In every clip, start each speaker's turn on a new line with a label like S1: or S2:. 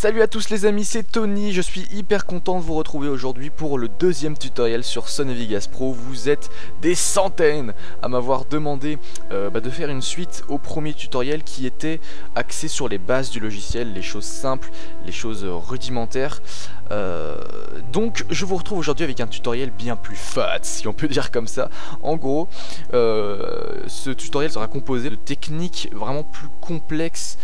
S1: Salut à tous les amis, c'est Tony, je suis hyper content de vous retrouver aujourd'hui pour le deuxième tutoriel sur Sony Vegas Pro. Vous êtes des centaines à m'avoir demandé de faire une suite au premier tutoriel qui était axé sur les bases du logiciel, les choses simples, les choses rudimentaires. Donc je vous retrouve aujourd'hui avec un tutoriel bien plus fat, si on peut dire comme ça. En gros, ce tutoriel sera composé de techniques vraiment plus complexes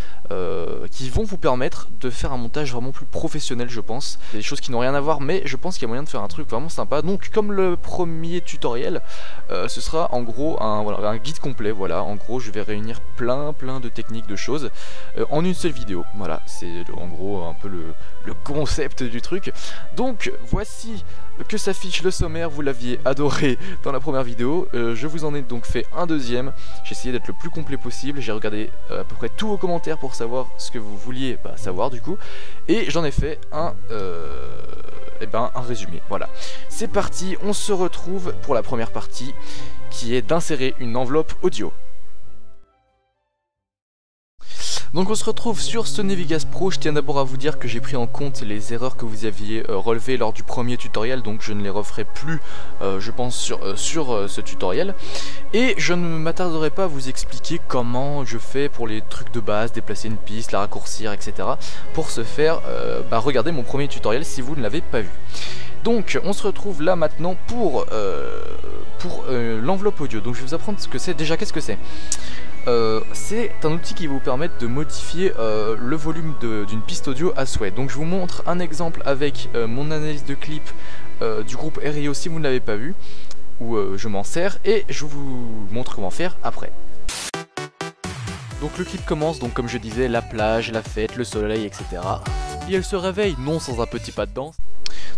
S1: qui vont vous permettre de faire un montage vraiment plus professionnel, je pense. Des choses qui n'ont rien à voir, mais je pense qu'il y a moyen de faire un truc vraiment sympa. Donc comme le premier tutoriel, ce sera en gros un guide complet. Voilà, en gros je vais réunir plein de techniques, de choses en une seule vidéo. Voilà, c'est en gros un peu le concept du truc. Donc voici que s'affiche le sommaire, vous l'aviez adoré dans la première vidéo, je vous en ai donc fait un deuxième. J'ai essayé d'être le plus complet possible, j'ai regardé à peu près tous vos commentaires pour savoir ce que vous vouliez savoir du coup, et j'en ai fait un résumé. Voilà, c'est parti, on se retrouve pour la première partie qui est d'insérer une enveloppe audio. Donc on se retrouve sur Sony Vegas Pro. Je tiens d'abord à vous dire que j'ai pris en compte les erreurs que vous aviez relevées lors du premier tutoriel, donc je ne les referai plus je pense sur ce tutoriel. Et je ne m'attarderai pas à vous expliquer comment je fais pour les trucs de base, déplacer une piste, la raccourcir, etc. Pour ce faire, regardez mon premier tutoriel si vous ne l'avez pas vu. Donc on se retrouve là maintenant pour l'enveloppe audio. Donc je vais vous apprendre ce que c'est. Déjà, qu'est-ce que c'est ? C'est un outil qui va vous permettre de modifier le volume d'une piste audio à souhait. Donc je vous montre un exemple avec mon analyse de clip du groupe RIO si vous ne l'avez pas vu, où je m'en sers, et je vous montre comment faire après. Donc le clip commence, donc comme je disais, la plage, la fête, le soleil, etc. Et elle se réveille, non sans un petit pas de danse.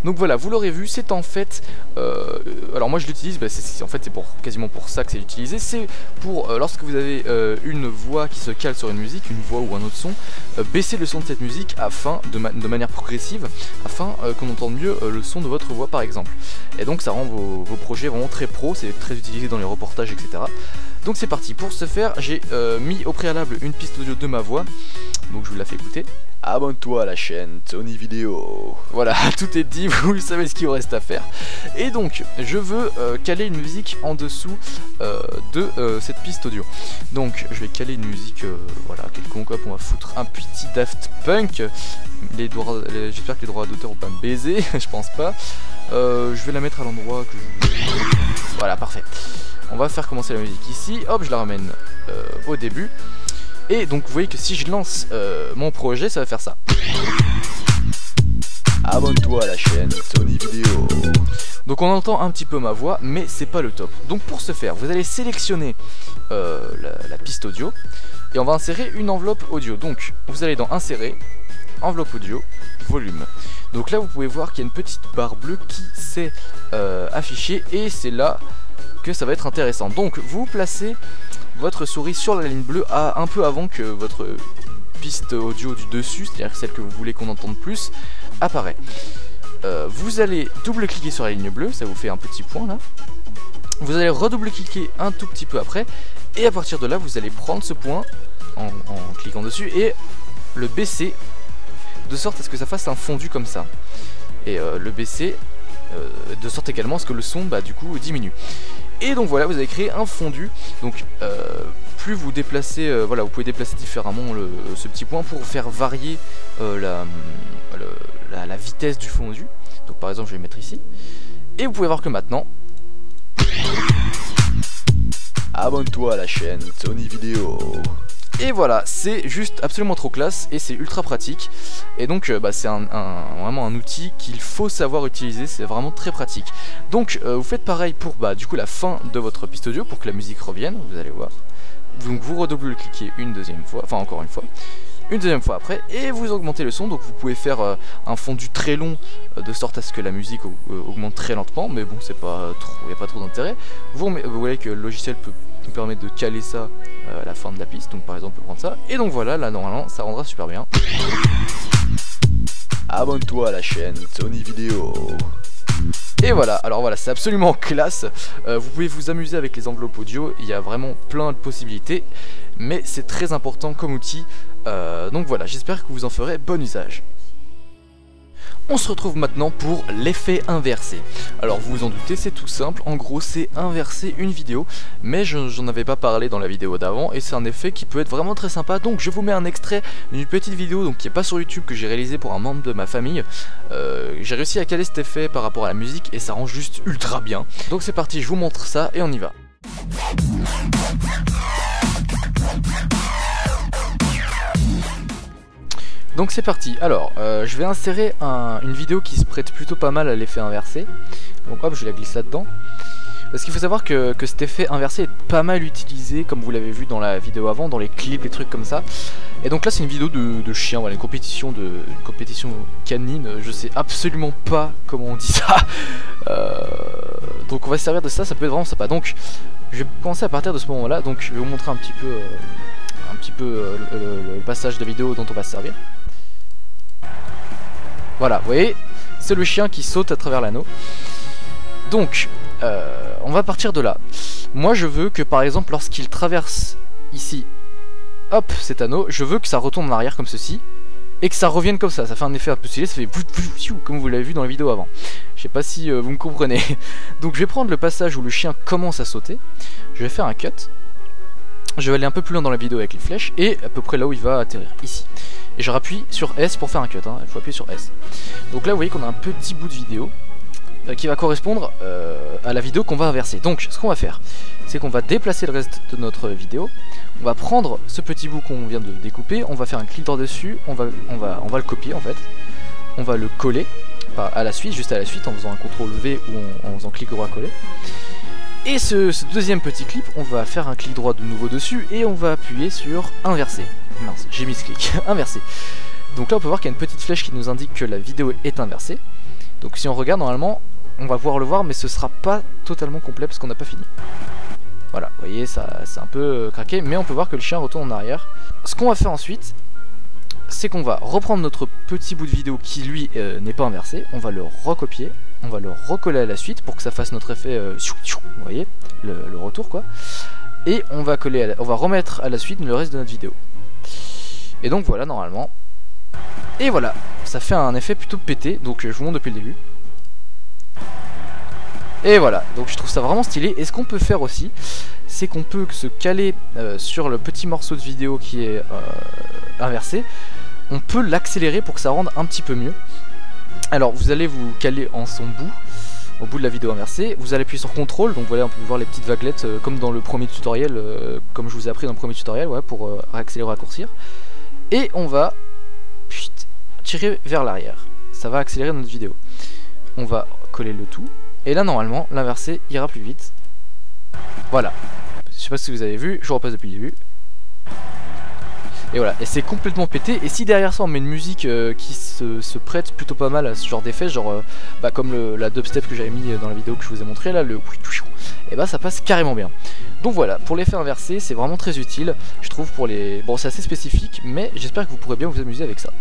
S1: Donc voilà, vous l'aurez vu, c'est en fait, alors moi je l'utilise, en fait c'est quasiment pour ça que c'est utilisé. C'est pour, lorsque vous avez une voix qui se cale sur une musique, une voix ou un autre son, baisser le son de cette musique afin, de manière progressive, afin qu'on entende mieux le son de votre voix par exemple. Et donc ça rend vos projets vraiment très pro, c'est très utilisé dans les reportages, etc. Donc c'est parti, pour ce faire j'ai mis au préalable une piste audio de ma voix, donc je vous la fais écouter. Abonne-toi à la chaîne Tony Vidéo. Voilà, tout est dit, vous savez ce qu'il vous reste à faire. Et donc, je veux caler une musique en dessous de cette piste audio. Donc, je vais caler une musique, voilà, quelconque. Hop, on va foutre un petit Daft Punk. J'espère que les droits d'auteur vont pas me baiser, je pense pas. Je vais la mettre à l'endroit que je... Voilà, parfait. On va faire commencer la musique ici. Hop, je la ramène au début. Et donc vous voyez que si je lance mon projet, ça va faire ça. Abonne-toi à la chaîne Sony Vidéo. Donc on entend un petit peu ma voix, mais c'est pas le top. Donc pour ce faire, vous allez sélectionner la piste audio et on va insérer une enveloppe audio. Donc vous allez dans Insérer, enveloppe audio, volume. Donc là vous pouvez voir qu'il y a une petite barre bleue qui s'est affichée, et c'est là que ça va être intéressant. Donc vous placez votre souris sur la ligne bleue un peu avant que votre piste audio du dessus, c'est-à-dire celle que vous voulez qu'on entende plus, apparaît. Vous allez double-cliquer sur la ligne bleue, ça vous fait un petit point là. Vous allez redouble-cliquer un tout petit peu après, et à partir de là, vous allez prendre ce point en cliquant dessus et le baisser de sorte à ce que ça fasse un fondu comme ça. Et le baisser de sorte également à ce que le son du coup diminue. Et donc voilà, vous avez créé un fondu. Donc plus vous déplacez, voilà, vous pouvez déplacer différemment ce petit point pour faire varier la vitesse du fondu. Donc par exemple je vais le mettre ici. Et vous pouvez voir que maintenant, abonne-toi à la chaîne Tony Vidéo. Et voilà, c'est juste absolument trop classe et c'est ultra pratique. Et donc c'est vraiment un outil qu'il faut savoir utiliser, c'est vraiment très pratique. Donc vous faites pareil pour du coup la fin de votre piste audio pour que la musique revienne, vous allez voir. Donc vous redouble-cliquez une deuxième fois, enfin encore une fois, une deuxième fois après, et vous augmentez le son. Donc vous pouvez faire un fondu très long de sorte à ce que la musique augmente très lentement, mais bon, c'est pas trop, il n'y a pas trop d'intérêt. Vous voyez que le logiciel peut nous permettre de caler ça à la fin de la piste, donc par exemple on peut prendre ça, et donc voilà, là normalement ça rendra super bien. Abonne-toi à la chaîne Tony Vidéo. Et voilà, alors voilà, c'est absolument classe. Vous pouvez vous amuser avec les enveloppes audio, il y a vraiment plein de possibilités, mais c'est très important comme outil. Donc voilà, j'espère que vous en ferez bon usage. On se retrouve maintenant pour l'effet inversé. Alors vous vous en doutez, c'est tout simple, en gros c'est inverser une vidéo, mais j'en avais pas parlé dans la vidéo d'avant et c'est un effet qui peut être vraiment très sympa. Donc je vous mets un extrait d'une petite vidéo donc, qui est pas sur YouTube, que j'ai réalisé pour un membre de ma famille. J'ai réussi à caler cet effet par rapport à la musique et ça rend juste ultra bien. Donc c'est parti, je vous montre ça et on y va. Donc c'est parti, alors je vais insérer une vidéo qui se prête plutôt pas mal à l'effet inversé. Donc hop, je la glisse là-dedans. Parce qu'il faut savoir que cet effet inversé est pas mal utilisé, comme vous l'avez vu dans la vidéo avant, dans les clips, les trucs comme ça. Et donc là c'est une vidéo de chien, voilà, une compétition canine, je sais absolument pas comment on dit ça. Donc on va se servir de ça, ça peut être vraiment sympa. Donc je vais commencer à partir de ce moment là, donc je vais vous montrer un petit peu le passage de vidéo dont on va se servir. Voilà, vous voyez, c'est le chien qui saute à travers l'anneau. Donc, on va partir de là. Moi, je veux que, par exemple, lorsqu'il traverse ici, hop, cet anneau, je veux que ça retourne en arrière comme ceci, et que ça revienne comme ça. Ça fait un effet un peu stylé, ça fait comme vous l'avez vu dans la vidéo avant. Je sais pas si vous me comprenez. Donc, je vais prendre le passage où le chien commence à sauter. Je vais faire un cut. Je vais aller un peu plus loin dans la vidéo avec les flèches, et à peu près là où il va atterrir, ici. Et je rappuie sur S pour faire un cut, hein. Il faut appuyer sur S. Donc là vous voyez qu'on a un petit bout de vidéo qui va correspondre à la vidéo qu'on va inverser. Donc ce qu'on va faire, c'est qu'on va déplacer le reste de notre vidéo. On va prendre ce petit bout qu'on vient de découper, on va faire un clic droit dessus, on va le copier en fait. On va le coller à la suite, juste à la suite, en faisant un CTRL V ou en faisant clic droit coller. Et ce deuxième petit clip, on va faire un clic droit de nouveau dessus et on va appuyer sur inverser. Mince, j'ai mis ce clic, inversé. Donc là on peut voir qu'il y a une petite flèche qui nous indique que la vidéo est inversée. Donc si on regarde, normalement on va pouvoir le voir, mais ce sera pas totalement complet parce qu'on n'a pas fini. Voilà, vous voyez, ça c'est un peu craqué, mais on peut voir que le chien retourne en arrière. Ce qu'on va faire ensuite, c'est qu'on va reprendre notre petit bout de vidéo qui lui n'est pas inversé, on va le recopier, on va le recoller à la suite pour que ça fasse notre effet, vous voyez, le retour quoi. Et on va remettre à la suite le reste de notre vidéo. Et donc voilà, normalement. Et voilà, ça fait un effet plutôt pété, donc je vous montre depuis le début. Et voilà, donc je trouve ça vraiment stylé. Et ce qu'on peut faire aussi, c'est qu'on peut se caler sur le petit morceau de vidéo qui est inversé. On peut l'accélérer pour que ça rende un petit peu mieux. Alors vous allez vous caler en son bout, au bout de la vidéo inversée. Vous allez appuyer sur CTRL, donc voilà, on peut voir les petites vaguelettes comme dans le premier tutoriel, comme je vous ai appris dans le premier tutoriel, ouais, pour accélérer, raccourcir. Et on va tirer vers l'arrière. Ça va accélérer notre vidéo. On va coller le tout. Et là, normalement, l'inversé ira plus vite. Voilà. Je sais pas si vous avez vu, je repasse depuis le début. Et voilà, et c'est complètement pété. Et si derrière ça on met une musique qui se prête plutôt pas mal à ce genre d'effet, genre comme la dubstep que j'avais mis dans la vidéo que je vous ai montré là, et bah ça passe carrément bien. Donc voilà, pour l'effet inversé, c'est vraiment très utile, je trouve, pour les... Bon, c'est assez spécifique, mais j'espère que vous pourrez bien vous amuser avec ça.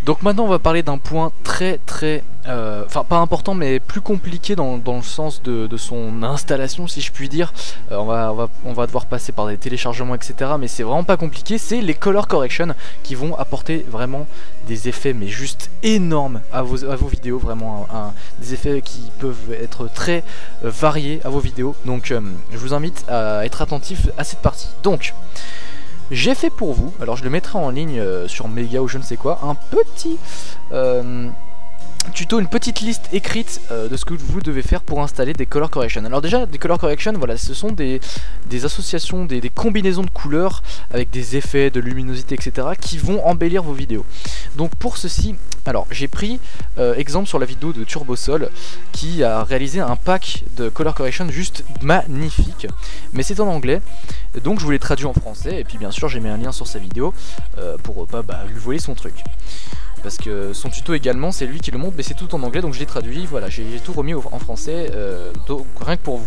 S1: Donc maintenant on va parler d'un point très enfin pas important mais plus compliqué dans le sens de son installation, si je puis dire. On va devoir passer par des téléchargements etc, mais c'est vraiment pas compliqué. C'est les color correction qui vont apporter vraiment des effets mais juste énormes à vos vidéos, vraiment des effets qui peuvent être très variés à vos vidéos. Donc je vous invite à être attentif à cette partie. Donc j'ai fait pour vous, alors je le mettrai en ligne sur Mega ou je ne sais quoi, un petit tuto, une petite liste écrite de ce que vous devez faire pour installer des color correction. Alors déjà, des color correction, voilà, ce sont des associations, des combinaisons de couleurs avec des effets, de luminosité, etc. qui vont embellir vos vidéos. Donc pour ceci, alors j'ai pris exemple sur la vidéo de TurboSol qui a réalisé un pack de color correction juste magnifique, mais c'est en anglais, donc je vous l'ai traduit en français et puis bien sûr j'ai mis un lien sur sa vidéo pour pas lui voler son truc. Parce que son tuto également, c'est lui qui le montre, mais c'est tout en anglais, donc je l'ai traduit, voilà, j'ai tout remis en français, donc rien que pour vous.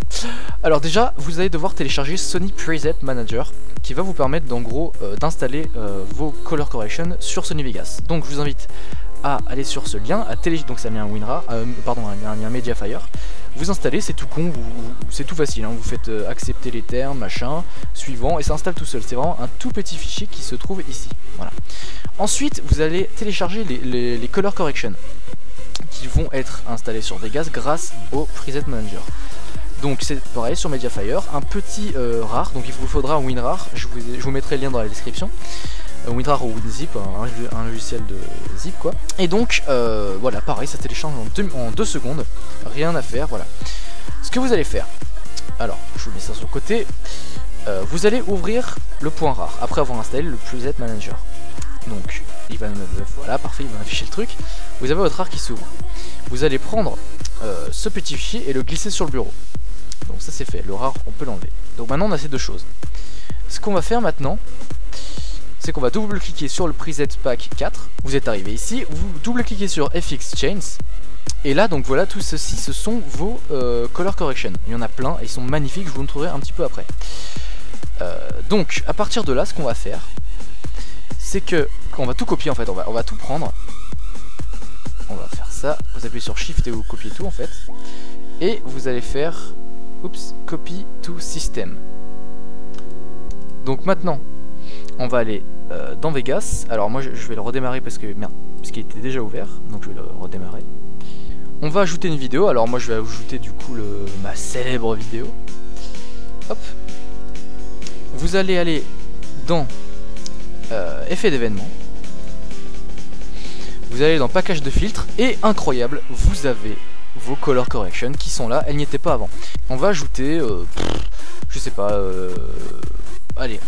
S1: Alors déjà, vous allez devoir télécharger Sony Preset Manager, qui va vous permettre d'en gros d'installer vos color correction sur Sony Vegas. Donc je vous invite à aller sur ce lien, à télécharger, donc ça met un WinRAR, un lien Mediafire. Vous installez, c'est tout con, c'est tout facile, hein. Vous faites accepter les termes, machin, suivant, et ça installe tout seul. C'est vraiment un tout petit fichier qui se trouve ici. Voilà. Ensuite vous allez télécharger les color correction qui vont être installés sur Vegas grâce au preset manager. Donc c'est pareil sur Mediafire, un petit rar, donc il vous faudra un WinRAR, je vous mettrai le lien dans la description. WinRAR ou WinZip, un logiciel de zip quoi. Et donc voilà, pareil, ça télécharge en 2 secondes, rien à faire, voilà. Ce que vous allez faire, alors je vous mets ça sur le côté, vous allez ouvrir le point rar après avoir installé le preset manager. Donc il va voilà, parfait, il va afficher le truc. Vous avez votre rar qui s'ouvre. Vous allez prendre ce petit fichier et le glisser sur le bureau. Donc ça c'est fait, le rar on peut l'enlever. Donc maintenant on a ces deux choses. Ce qu'on va faire maintenant, c'est qu'on va double-cliquer sur le preset pack 4. Vous êtes arrivé ici, vous double-cliquez sur FX Chains. Et là donc voilà, tout ceci ce sont vos color correction. Il y en a plein et ils sont magnifiques, je vous montrerai un petit peu après. Donc à partir de là, ce qu'on va faire, c'est que on va tout copier en fait, on va tout prendre. On va faire ça, vous appuyez sur Shift et vous copiez tout en fait. Et vous allez faire copy to system. Donc maintenant on va aller dans Vegas. Alors moi je vais le redémarrer parce que merde, parce qu'il était déjà ouvert, donc je vais le redémarrer. On va ajouter une vidéo, alors moi je vais ajouter du coup ma célèbre vidéo. Hop. Vous allez aller dans effet d'événement. Vous allez dans package de filtres et incroyable, vous avez vos color correction qui sont là, elles n'y étaient pas avant. On va ajouter, je sais pas, allez,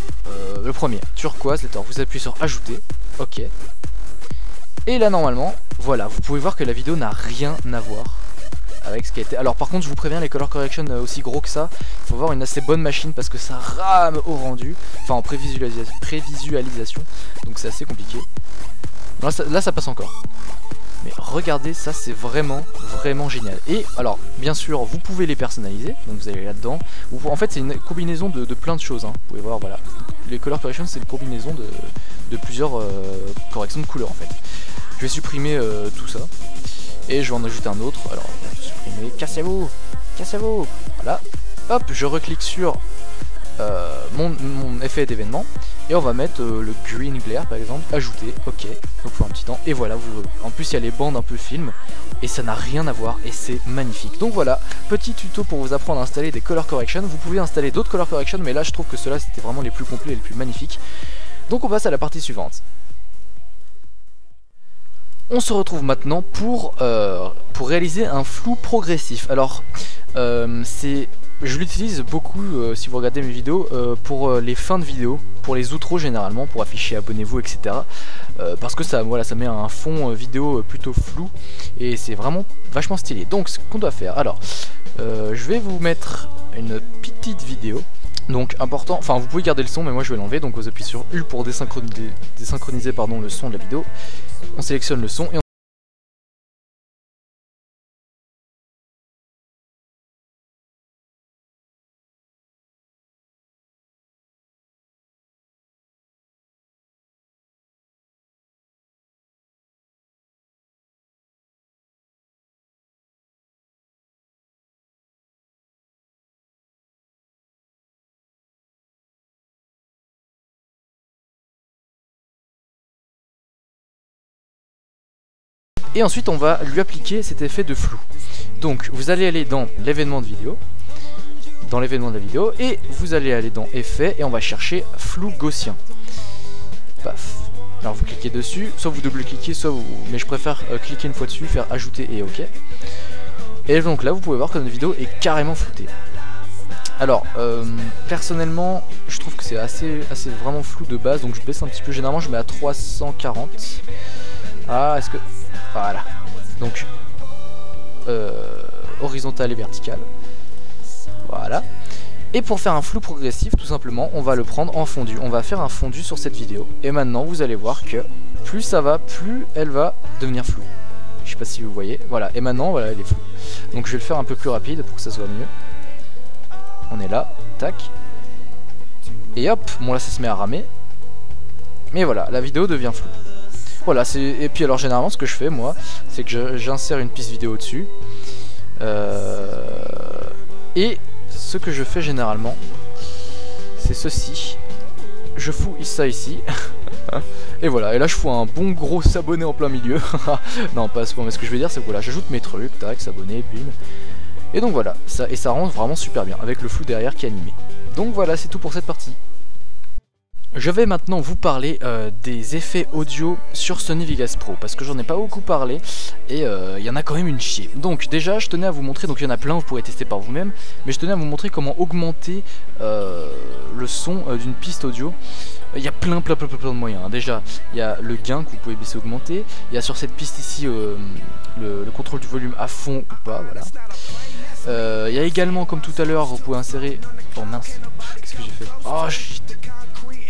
S1: le premier, turquoise, vous appuyez sur ajouter, ok. Et là normalement, voilà, vous pouvez voir que la vidéo n'a rien à voir avec ce qui a été. Alors par contre je vous préviens, les color correction aussi gros que ça, il faut avoir une assez bonne machine parce que ça rame au rendu, enfin en prévisualisation, donc c'est assez compliqué. Là ça passe encore. Mais regardez, ça c'est vraiment génial. Et alors bien sûr vous pouvez les personnaliser, donc vous allez là-dedans. En fait c'est une combinaison de plein de choses, hein. Vous pouvez voir, voilà. Les color correction c'est une combinaison de plusieurs corrections de couleurs en fait. Je vais supprimer tout ça. Et je vais en ajouter un autre. Alors supprimer, cassez-vous, cassez-vous. Voilà. Hop, je reclique sur mon effet d'événement. Et on va mettre le green glare par exemple, ajouter, ok, donc pour un petit temps, et voilà, en plus il y a les bandes un peu film, et ça n'a rien à voir, et c'est magnifique. Donc voilà, petit tuto pour vous apprendre à installer des color correction. Vous pouvez installer d'autres color correction, mais là je trouve que ceux-là c'était vraiment les plus complets et les plus magnifiques. Donc on passe à la partie suivante. On se retrouve maintenant pour réaliser un flou progressif. Alors je l'utilise beaucoup si vous regardez mes vidéos pour les fins de vidéo, pour les outros généralement, pour afficher abonnez-vous etc. Parce que ça, voilà, ça met un fond vidéo plutôt flou et c'est vraiment vachement stylé. Donc ce qu'on doit faire, alors je vais vous mettre une petite vidéo. Donc important, enfin vous pouvez garder le son mais moi je vais l'enlever, donc vous appuyez sur U pour désynchroniser pardon, le son de la vidéo. On sélectionne le son et et ensuite on va lui appliquer cet effet de flou. Donc vous allez aller dans l'événement de vidéo, et vous allez aller dans effet et on va chercher flou gaussien. Paf. Alors vous cliquez dessus, soit vous double-cliquez, soit vous... mais je préfère cliquer une fois dessus, faire ajouter et ok. Et donc là vous pouvez voir que notre vidéo est carrément floutée. Alors personnellement je trouve que c'est assez vraiment flou de base, donc je baisse un petit peu, généralement je mets à 340. Ah, est-ce que... Voilà. Donc, horizontal et vertical. Voilà. Et pour faire un flou progressif, tout simplement, on va le prendre en fondu. On va faire un fondu sur cette vidéo. Et maintenant, vous allez voir que plus ça va, plus elle va devenir floue. Je sais pas si vous voyez. Voilà. Et maintenant, voilà, elle est floue. Donc, je vais le faire un peu plus rapide pour que ça soit mieux. On est là. Tac. Et hop. Bon, là, ça se met à ramer. Mais voilà, la vidéo devient floue. Voilà, et puis alors généralement ce que je fais moi, c'est que j'insère une piste vidéo dessus. Et ce que je fais généralement, c'est ceci. Je fous ça ici. Et voilà, et là je fous un bon gros s'abonner en plein milieu. Non, pas à ce point, mais ce que je vais dire c'est que voilà, j'ajoute mes trucs, tac, s'abonner, bim. Et donc voilà, ça rend vraiment super bien, avec le flou derrière qui est animé. Donc voilà, c'est tout pour cette partie. Je vais maintenant vous parler des effets audio sur Sony Vegas Pro, parce que j'en ai pas beaucoup parlé, et il y en a quand même une chier. Donc déjà, je tenais à vous montrer, donc il y en a plein, vous pourrez tester par vous-même, mais je tenais à vous montrer comment augmenter le son d'une piste audio. Il y a plein de moyens, hein. Déjà, il y a le gain que vous pouvez baisser, augmenter, il y a sur cette piste ici le contrôle du volume à fond ou pas, voilà. Il y a également, comme tout à l'heure, vous pouvez insérer... Oh mince, qu'est-ce que j'ai fait? Oh shit.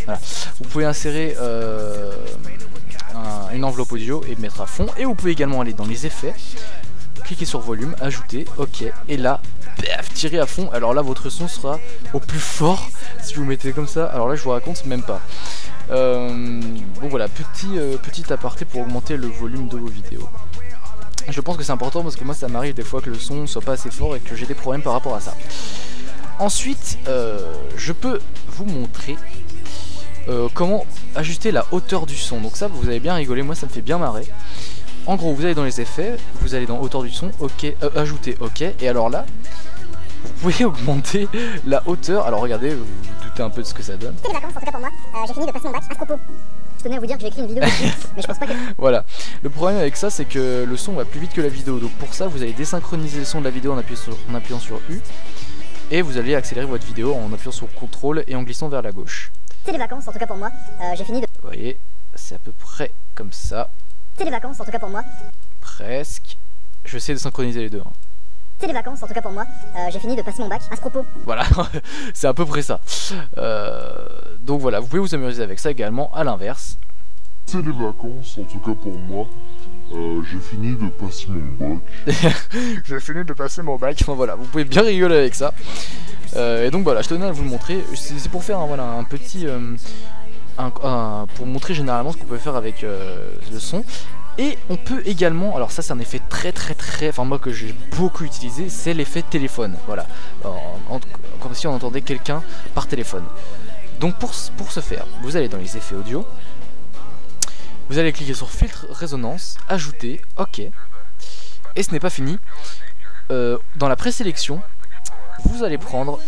S1: Voilà. Vous pouvez insérer une enveloppe audio et mettre à fond. Et vous pouvez également aller dans les effets, cliquer sur volume, ajouter, ok. Et là, paf, tirer à fond. Alors là, votre son sera au plus fort si vous mettez comme ça. Alors là, je vous raconte même pas. Bon voilà, petit aparté pour augmenter le volume de vos vidéos. Je pense que c'est important parce que moi ça m'arrive des fois que le son soit pas assez fort et que j'ai des problèmes par rapport à ça. Ensuite, je peux vous montrer comment ajuster la hauteur du son. Donc ça, vous avez bien rigolé, moi ça me fait bien marrer. En gros, vous allez dans les effets, vous allez dans hauteur du son, ok, ajouter, ok. Et alors là, vous pouvez augmenter la hauteur. Alors regardez, vous vous doutez un peu de ce que ça donne.
S2: C'est les vacances, en tout cas pour moi. J'ai fini de passer mon bac. À ce propos, je tenais à vous dire que j'ai écrit une vidéo dessus, mais je pense pas que...
S1: Voilà, le problème avec ça c'est que le son va plus vite que la vidéo. Donc pour ça, vous allez désynchroniser le son de la vidéo en appuyant sur U. Et vous allez accélérer votre vidéo en appuyant sur CTRL et en glissant vers la gauche.
S2: C'est les vacances, en tout cas pour moi. J'ai fini de...
S1: Vous voyez, c'est à peu près comme ça.
S2: C'est les vacances, en tout cas pour moi.
S1: Presque. Je vais essayer de synchroniser les deux. Hein.
S2: C'est les vacances, en tout cas pour moi. J'ai fini de passer mon bac. À ce propos.
S1: Voilà, c'est à peu près ça. Donc voilà, vous pouvez vous amuser avec ça également à l'inverse.
S3: C'est les vacances, en tout cas pour moi. J'ai fini de passer mon bac.
S1: J'ai fini de passer mon bac. Enfin voilà, vous pouvez bien rigoler avec ça. Et donc voilà, je tenais à vous le montrer. C'est pour faire voilà, un petit... pour montrer généralement ce qu'on peut faire avec le son. Et on peut également, alors ça c'est un effet très, enfin moi que j'ai beaucoup utilisé, c'est l'effet téléphone. Voilà, comme si on entendait quelqu'un par téléphone. Donc pour ce faire, vous allez dans les effets audio. Vous allez cliquer sur filtre résonance, ajouter, ok. Et ce n'est pas fini. Dans la présélection, vous allez prendre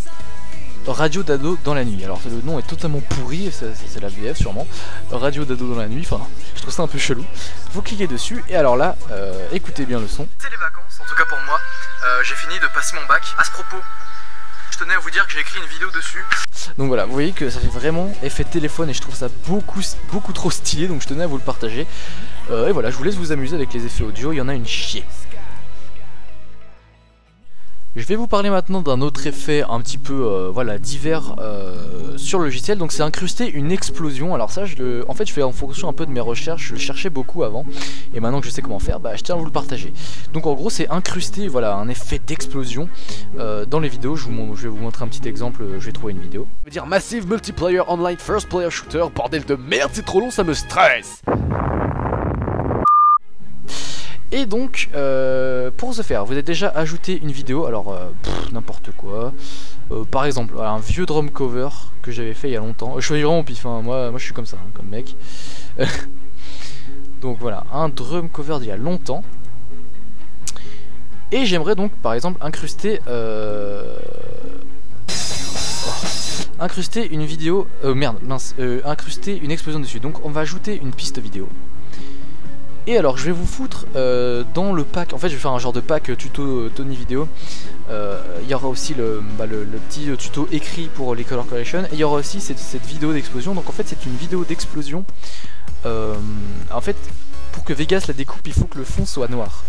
S1: Radio d'ado dans la nuit. Alors le nom est totalement pourri, c'est la VF sûrement. Radio d'ado dans la nuit, enfin je trouve ça un peu chelou. Vous cliquez dessus et alors là, écoutez bien le son. C'est les vacances, en tout cas pour moi. J'ai fini de passer mon bac. À ce propos, je tenais à vous dire que j'ai écrit une vidéo dessus. Donc voilà, vous voyez que ça fait vraiment effet téléphone et je trouve ça beaucoup trop stylé, donc je tenais à vous le partager. Et voilà, je vous laisse vous amuser avec les effets audio, il y en a une chier. Je vais vous parler maintenant d'un autre effet un petit peu voilà, divers sur le logiciel. Donc c'est incruster une explosion. Alors ça, en fait je fais en fonction un peu de mes recherches. Je le cherchais beaucoup avant. Et maintenant que je sais comment faire, bah, je tiens à vous le partager. Donc en gros c'est incruster voilà, un effet d'explosion dans les vidéos. Je vais vous montrer un petit exemple. Je vais trouver une vidéo. Je veux dire Massive Multiplayer Online First Player Shooter. Bordel de merde, c'est trop long, ça me stresse. Et donc, pour ce faire, vous avez déjà ajouté une vidéo, alors n'importe quoi. Par exemple, voilà, un vieux drum cover que j'avais fait il y a longtemps. Je suis vraiment au pif, hein. Moi je suis comme ça, hein, comme mec. Donc voilà, un drum cover d'il y a longtemps. Et j'aimerais donc, par exemple, incruster une vidéo... incruster une explosion dessus. Donc on va ajouter une piste vidéo. Et alors je vais vous foutre dans le pack, en fait je vais faire un genre de pack tuto Tony vidéo. Il y aura aussi le petit tuto écrit pour les color correction. Et il y aura aussi cette vidéo d'explosion. Donc en fait c'est une vidéo d'explosion. En fait pour que Vegas la découpe il faut que le fond soit noir.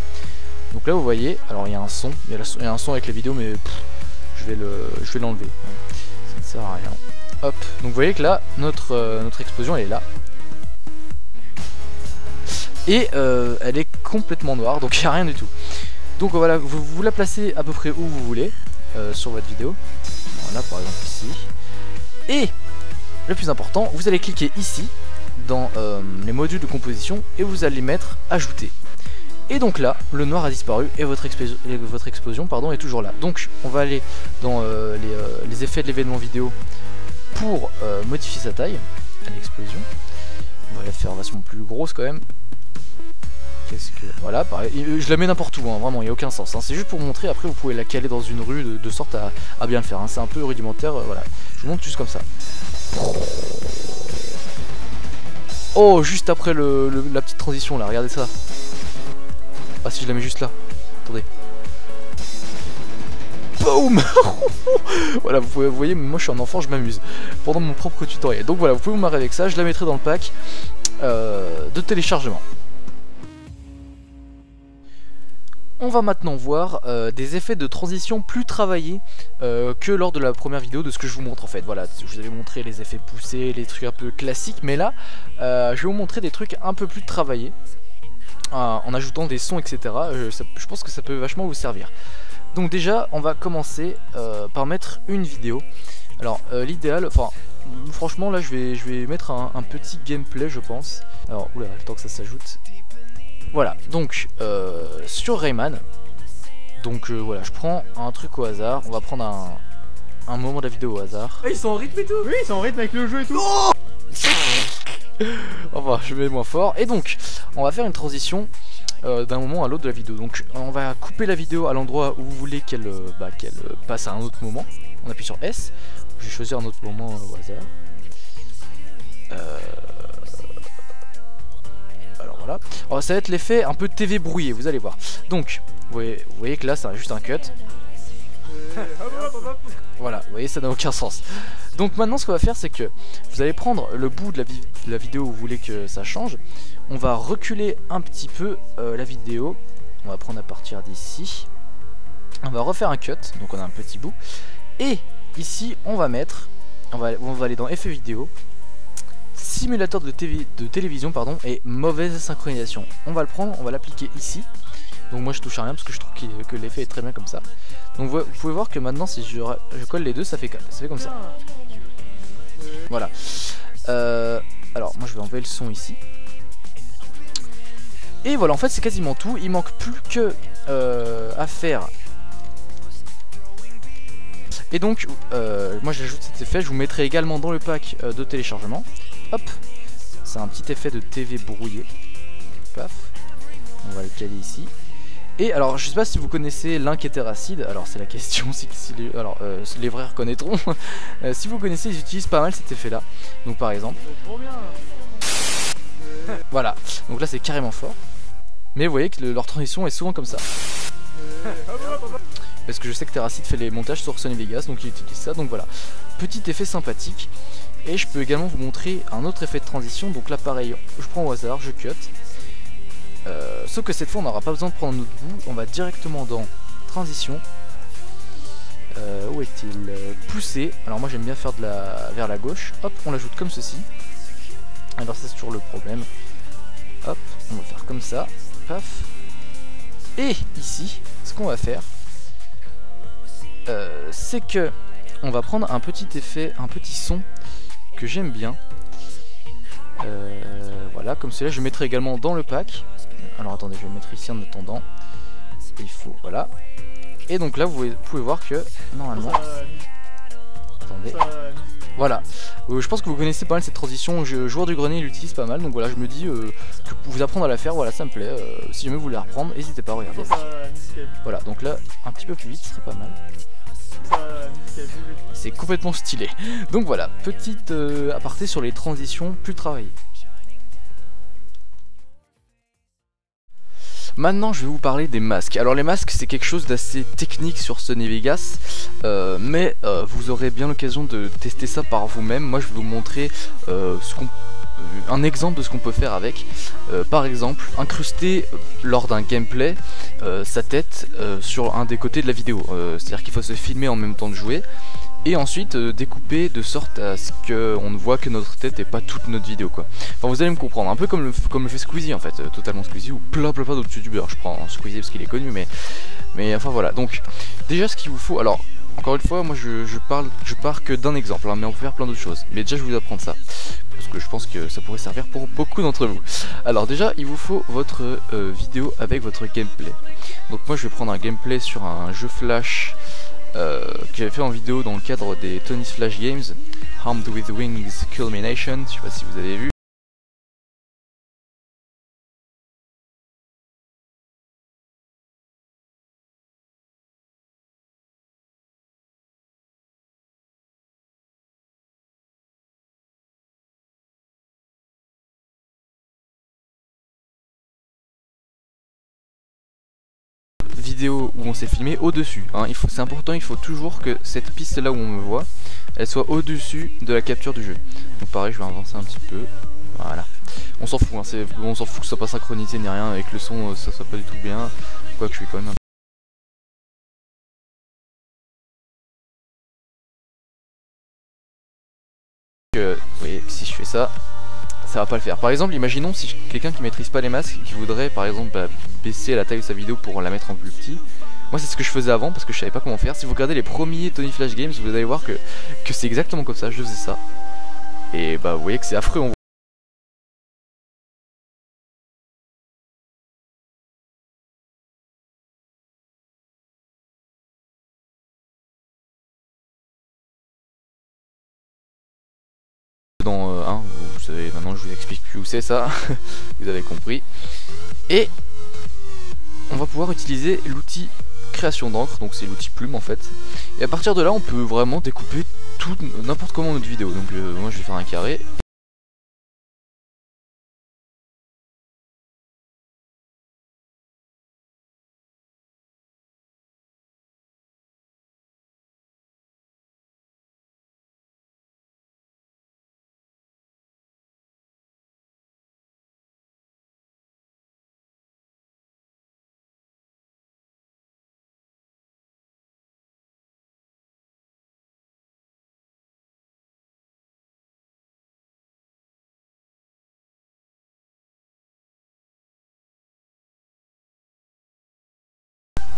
S1: Donc là vous voyez, alors il y a un son, il y a un son avec la vidéo mais je vais l'enlever. Ça ne sert à rien. Hop, donc vous voyez que là notre explosion elle est là. Et elle est complètement noire, donc il n'y a rien du tout. Donc voilà, vous la placez à peu près où vous voulez sur votre vidéo. Voilà, par exemple ici. Et le plus important, vous allez cliquer ici dans les modules de composition et vous allez mettre ajouter. Et donc là, le noir a disparu et votre explosion pardon, est toujours là. Donc on va aller dans les effets de l'événement vidéo pour modifier sa taille à l'explosion. On va la faire vachement plus grosse quand même. Qu'est-ce que... Voilà, pareil. Je la mets n'importe où, hein, vraiment, il n'y a aucun sens. Hein. C'est juste pour vous montrer, après vous pouvez la caler dans une rue de sorte à bien le faire. Hein. C'est un peu rudimentaire, voilà. Je vous montre juste comme ça. Oh, juste après la petite transition là, regardez ça. Ah si je la mets juste là. Attendez. Boum. Voilà, vous voyez, moi je suis un enfant, je m'amuse pendant mon propre tutoriel. Donc voilà, vous pouvez vous marrer avec ça, je la mettrai dans le pack de téléchargement. On va maintenant voir des effets de transition plus travaillés que lors de la première vidéo de ce que je vous montre en fait. Voilà, je vous avais montré les effets poussés, les trucs un peu classiques, mais là, je vais vous montrer des trucs un peu plus travaillés, en ajoutant des sons, etc. Je pense que ça peut vachement vous servir. Donc déjà, on va commencer par mettre une vidéo. Alors, l'idéal, enfin, franchement là, je vais mettre un petit gameplay, je pense. Alors, oula, le temps que ça s'ajoute. Voilà, donc sur Rayman, donc voilà, je prends un truc au hasard, on va prendre un moment de la vidéo au hasard.
S4: Ils sont en rythme et tout. Oui, ils sont en rythme avec le jeu et tout.
S1: Oh enfin, je mets moins fort, et donc, on va faire une transition d'un moment à l'autre de la vidéo. Donc on va couper la vidéo à l'endroit où vous voulez qu'elle passe à un autre moment. On appuie sur S, je vais choisir un autre moment au hasard. Voilà. Alors, ça va être l'effet un peu TV brouillé, vous allez voir. Donc, vous voyez que là, c'est juste un cut. Voilà, vous voyez, ça n'a aucun sens. Donc maintenant, ce qu'on va faire, c'est que vous allez prendre le bout de la vidéo où vous voulez que ça change. On va reculer un petit peu la vidéo. On va prendre à partir d'ici. On va refaire un cut, donc on a un petit bout. Et ici, on va aller dans effet vidéo. Simulateur de télévision, pardon, et mauvaise synchronisation. On va le prendre, on va l'appliquer ici. Donc moi je touche à rien parce que je trouve que l'effet est très bien comme ça. Donc vous pouvez voir que maintenant si je colle les deux, ça fait comme ça. Voilà. Alors moi je vais enlever le son ici. Et voilà, en fait c'est quasiment tout. Il manque plus que à faire. Et donc moi j'ajoute cet effet, je vous mettrai également dans le pack de téléchargement. Hop, c'est un petit effet de TV brouillé. Paf, on va le caler ici. Et alors je sais pas si vous connaissez Link et Terracid, alors c'est la question, les vrais reconnaîtront. Si vous connaissez, ils utilisent pas mal cet effet là. Donc par exemple, voilà, donc là c'est carrément fort. Mais vous voyez que leur transition est souvent comme ça. Parce que je sais que Terracid fait les montages sur Sony Vegas, donc il utilise ça, donc voilà. Petit effet sympathique. Et je peux également vous montrer un autre effet de transition. Donc là pareil, je prends au hasard, je cut. Sauf que cette fois on n'aura pas besoin de prendre notre bout. On va directement dans transition. Où est-il? Pousser. Alors moi j'aime bien faire vers la gauche. Hop, on l'ajoute comme ceci. Alors ça c'est toujours le problème. Hop, on va faire comme ça. Paf. Et ici, ce qu'on va faire, c'est que on va prendre un petit effet, un petit son que j'aime bien. Voilà, comme cela, je le mettrai également dans le pack. Alors attendez, je vais le mettre ici en attendant. Il faut, voilà. Et donc là, vous pouvez voir que normalement, attendez, voilà. Je pense que vous connaissez pas mal cette transition. Joueur du grenier l'utilise pas mal, donc voilà, je me dis que vous apprendre à la faire. Voilà, ça me plaît. Si jamais vous voulez la reprendre, n'hésitez pas à regarder. Voilà, donc là, un petit peu plus vite, ce serait pas mal. C'est complètement stylé. Donc voilà, petite aparté sur les transitions plus travaillées. Maintenant je vais vous parler des masques. Alors les masques c'est quelque chose d'assez technique sur Sony Vegas, mais vous aurez bien l'occasion de tester ça par vous-même. Moi je vais vous montrer un exemple de ce qu'on peut faire avec. Par exemple, incruster lors d'un gameplay sa tête sur un des côtés de la vidéo. C'est-à-dire qu'il faut se filmer en même temps de jouer. Et ensuite découper de sorte à ce qu'on ne voit que notre tête et pas toute notre vidéo quoi. Enfin vous allez me comprendre, un peu comme le fait Squeezie en fait, totalement Squeezie ou plein d'autres youtubeurs. Je prends Squeezie parce qu'il est connu mais enfin voilà. Donc déjà ce qu'il vous faut, alors encore une fois moi je pars que d'un exemple hein, mais on peut faire plein d'autres choses. Mais déjà je vais vous apprendre ça parce que je pense que ça pourrait servir pour beaucoup d'entre vous. Alors déjà il vous faut votre vidéo avec votre gameplay. Donc moi je vais prendre un gameplay sur un jeu Flash que j'avais fait en vidéo dans le cadre des Tony's Flash Games, Armed with Wings Culmination, je sais pas si vous avez vu. vidéo où on s'est filmé au-dessus, hein. C'est important, il faut toujours que cette piste là où on me voit, elle soit au-dessus de la capture du jeu. Donc pareil, je vais avancer un petit peu, voilà. On s'en fout, hein, on s'en fout que ce soit pas synchronisé ni rien, avec le son ça soit pas du tout bien, quoique je suis quand même un peu... vous voyez que si je fais ça, ça va pas le faire. Par exemple, imaginons si quelqu'un qui maîtrise pas les masques, qui voudrait par exemple baisser la taille de sa vidéo pour la mettre en plus petit. Moi c'est ce que je faisais avant parce que je savais pas comment faire. Si vous regardez les premiers Tony Flash Games, vous allez voir que c'est exactement comme ça, je faisais ça. Et bah vous voyez que c'est affreux. Dans vous savez, maintenant je vous explique plus où c'est ça, vous avez compris. Et on va pouvoir utiliser l'outil création d'encre, donc c'est l'outil plume en fait. Et à partir de là on peut vraiment découper tout, n'importe comment notre vidéo. Donc moi je vais faire un carré.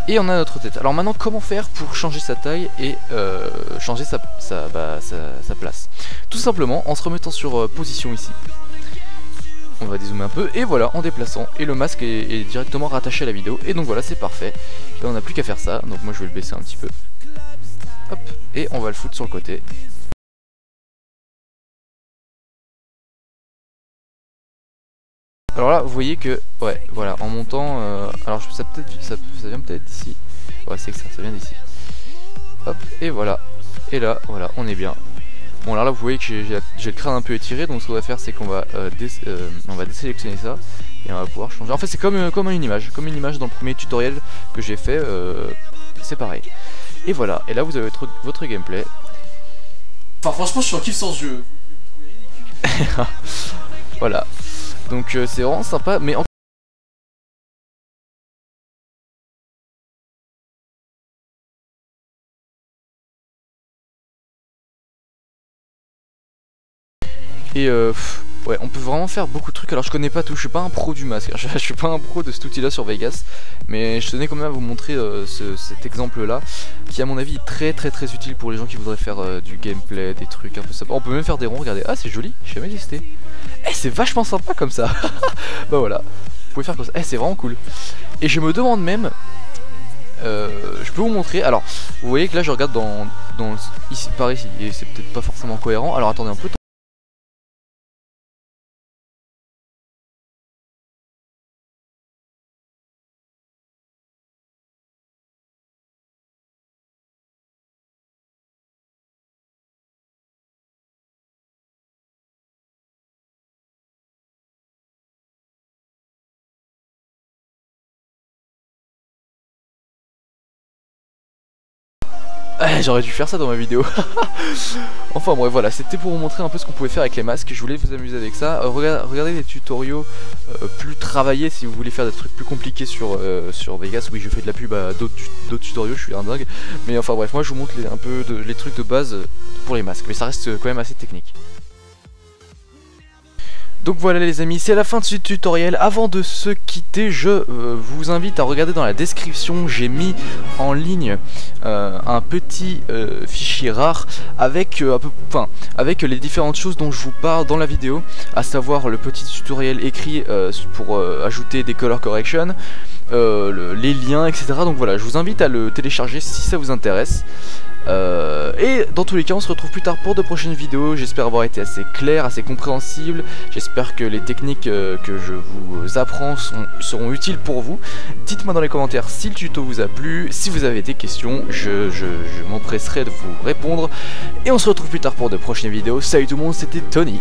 S1: Et on a notre tête. Alors maintenant, comment faire pour changer sa taille et changer sa place? Tout simplement en se remettant sur position ici. On va dézoomer un peu et voilà, en déplaçant. Et le masque est directement rattaché à la vidéo. Et donc voilà, c'est parfait. Et on n'a plus qu'à faire ça. Donc moi je vais le baisser un petit peu. Hop, et on va le foutre sur le côté. Alors là, vous voyez que, ouais, voilà, en montant, alors ça vient peut-être d'ici. Ouais, c'est que ça vient d'ici. Hop, et voilà. Et là, voilà, on est bien. Bon, alors là, vous voyez que j'ai le crâne un peu étiré, donc ce qu'on va faire, c'est qu'on va, désélectionner ça et on va pouvoir changer. En fait, c'est comme une image dans le premier tutoriel que j'ai fait. C'est pareil. Et voilà. Et là, vous avez votre gameplay.
S5: Enfin, franchement, je suis en kiff sans ce jeu.
S1: Voilà. Donc c'est vraiment sympa, mais en... Et ouais, on peut vraiment faire beaucoup de trucs. Alors je connais pas tout, je suis pas un pro du masque, je suis pas un pro de cet outil là sur Vegas, mais je tenais quand même à vous montrer cet exemple là, qui à mon avis est très utile pour les gens qui voudraient faire du gameplay, des trucs un peu sympa. On peut même faire des ronds, regardez, ah c'est joli, j'ai jamais testé. Eh c'est vachement sympa comme ça. Bah voilà, vous pouvez faire comme ça, eh c'est vraiment cool. Et je me demande même, je peux vous montrer, alors vous voyez que là je regarde ici, par ici, et c'est peut-être pas forcément cohérent, alors attendez un peu. J'aurais dû faire ça dans ma vidéo. Enfin bref, voilà, c'était pour vous montrer un peu ce qu'on pouvait faire avec les masques. Je voulais vous amuser avec ça. Regardez les tutoriaux plus travaillés si vous voulez faire des trucs plus compliqués sur Vegas. Oui, je fais de la pub à d'autres tutoriaux, je suis un dingue. Mais enfin bref, moi je vous montre un peu les trucs de base pour les masques. Mais ça reste quand même assez technique. Donc voilà les amis, c'est la fin de ce tutoriel. Avant de se quitter, je vous invite à regarder dans la description, j'ai mis en ligne un petit fichier rare avec, avec les différentes choses dont je vous parle dans la vidéo, à savoir le petit tutoriel écrit pour ajouter des color correction, les liens, etc. Donc voilà, je vous invite à le télécharger si ça vous intéresse. Et dans tous les cas on se retrouve plus tard pour de prochaines vidéos. J'espère avoir été assez clair, assez compréhensible. J'espère que les techniques que je vous apprends seront utiles pour vous. Dites-moi dans les commentaires si le tuto vous a plu. Si vous avez des questions, je m'empresserai de vous répondre. Et on se retrouve plus tard pour de prochaines vidéos. Salut tout le monde, c'était Tony.